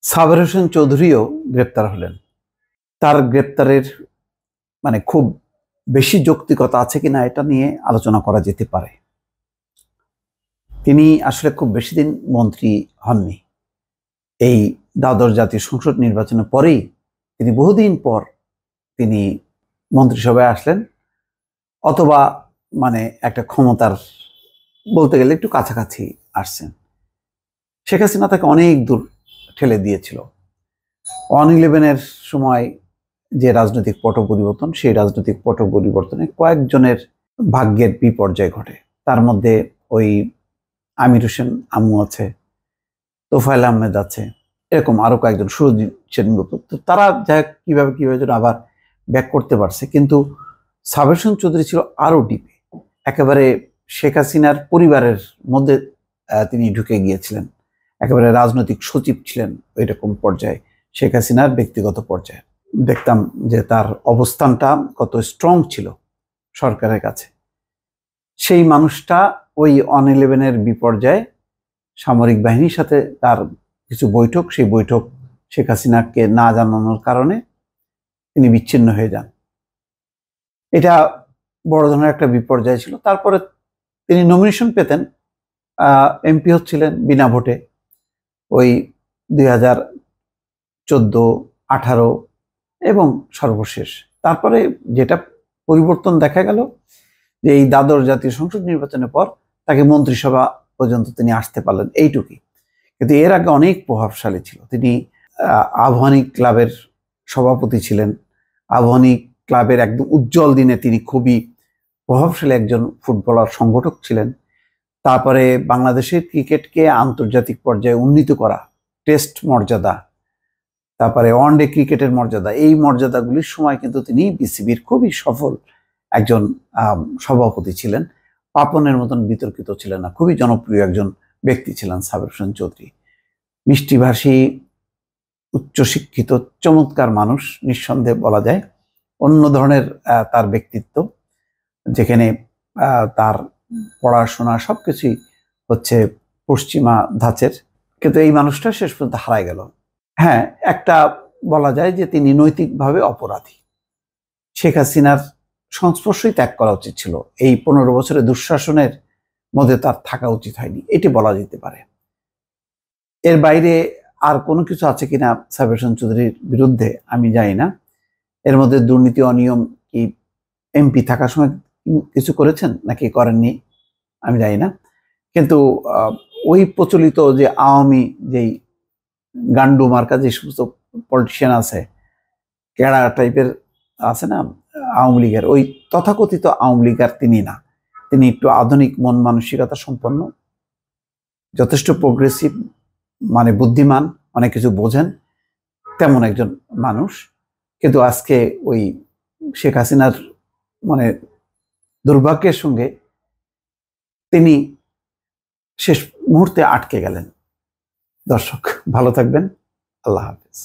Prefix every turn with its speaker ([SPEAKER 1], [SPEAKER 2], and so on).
[SPEAKER 1] সাবের হোসেন চৌধুরীও গ্রেপ্তার হলেন। তার গ্রেপ্তারের খুব বেশি যৌক্তিকতা আছে কিনা এটা নিয়ে আলোচনা করা যেতে পারে। তিনি আসলে খুব বেশি দিন মন্ত্রী হননি। এই দ্বাদশ জাতীয় সংসদ নির্বাচনের পরেই তিনি বহুদিন পর তিনি মন্ত্রিসভায় আসলেন, অথবা একটা ক্ষমতার বলতে গেলে একটু কাছাকাছি আসছেন। শেখ হাসিনা তাকে অনেক দূর ঠেলে দিয়েছিল। 1/11-এর সময় যে রাজনৈতিক পট পরিবর্তন, সেই রাজনৈতিক পট পরিবর্তনে কয়েকজনের ভাগ্যের বিপর্যয় ঘটে। তার মধ্যে ওই আমির হোসেন আম্মু আছে, তোফায়েল আহমেদ আছে, এরকম আরো কয়েকজন, সুরজিৎ সেনগুপ্ত। তো তারা যাই কিভাবে যেন আবার ব্যাক করতে পারছে। কিন্তু সাবের হোসেন চৌধুরী ছিল আরো ডিপে, একেবারে শেখ হাসিনার পরিবারের মধ্যে তিনি ঢুকে গিয়েছিলেন, একেবারে রাজনৈতিক সচিব ছিলেন ওইরকম পর্যায়ে, শেখ হাসিনার ব্যক্তিগত পর্যায়ে। দেখতাম যে তার অবস্থানটা কত স্ট্রং ছিল সরকারের কাছে। সেই মানুষটা ওই 1/11-এর বিপর্যয়ে সামরিক বাহিনীর সাথে তার কিছু বৈঠক, সেই বৈঠক শেখ হাসিনাকে না জানানোর কারণে তিনি বিচ্ছিন্ন হয়ে যান। এটা বড় ধরনের একটা বিপর্যয় ছিল। তারপরে তিনি নমিনেশন পেতেন, এমপি হচ্ছিলেন বিনা ভোটে, ওই 2014, 18 এবং সর্বশেষ। তারপরে যেটা পরিবর্তন দেখা গেল যে এই দ্বাদশ জাতীয় সংসদ নির্বাচনের পর তাকে মন্ত্রিসভা পর্যন্ত তিনি আসতে পারলেন, এইটুকুই। কিন্তু এর আগে অনেক প্রভাবশালী ছিল। তিনি আবাহনী ক্লাবের সভাপতি ছিলেন। আবাহনী ক্লাবের একদম উজ্জ্বল দিনে তিনি খুবই প্রভাবশালী একজন ফুটবলার, সংগঠক ছিলেন। তারপরে বাংলাদেশের ক্রিকেটকে আন্তর্জাতিক পর্যায়ে উন্নীত করা, টেস্ট মর্যাদা, তারপরে ওয়ানডে ক্রিকেটের মর্যাদা, এই মর্যাদাগুলির সময় কিন্তু তিনি বিসিবির খুবই সফল একজন সভাপতি ছিলেন। পাপনের মতন বিতর্কিত ছিলেন না, খুবই জনপ্রিয় একজন ব্যক্তি ছিলেন সাবের হোসেন চৌধুরী। মিষ্টিভাষী, উচ্চশিক্ষিত, চমৎকার মানুষ, নিঃসন্দেহে বলা যায়। অন্য ধরনের তার ব্যক্তিত্ব, যেখানে তার পড়াশোনা সবকিছুই হচ্ছে পশ্চিমা ধাঁচের, কিন্তু এই মানুষটা শেষ পর্যন্ত হারায় গেল। হ্যাঁ, একটা বলা যায় যে তিনি নৈতিকভাবে অপরাধী। শেখ হাসিনার সংস্পর্শই ত্যাগ করা উচিত ছিল। এই 15 বছরের দুঃশাসনের মধ্যে তার থাকা উচিত হয়নি, এটি বলা যেতে পারে। এর বাইরে আর কোনো কিছু আছে কিনা সাবের হোসেন চৌধুরীর বিরুদ্ধে আমি জানি না। এর মধ্যে দুর্নীতি, অনিয়ম কি এমপি থাকার সময় কিছু করেছেন নাকি করেননি আমি জানি না। কিন্তু ওই প্রচলিত যে আওয়ামী যেই গান্ডু মার্কা যে সমস্ত পলিটিশিয়ান আছে, কেড়া টাইপের আছে না আওয়ামী লীগের, ওই তথাকথিত আওয়ামী লীগের তিনি না। তিনি একটু আধুনিক মন মানসিকতা সম্পন্ন, যথেষ্ট প্রোগ্রেসিভ, বুদ্ধিমান, অনেক কিছু বোঝেন, তেমন একজন মানুষ। কিন্তু আজকে ওই শেখ হাসিনার দুর্ভাগ্যের সঙ্গে তিনি শেষ মুহূর্তে আটকে গেলেন। দর্শক ভালো থাকবেন, আল্লাহ হাফেজ।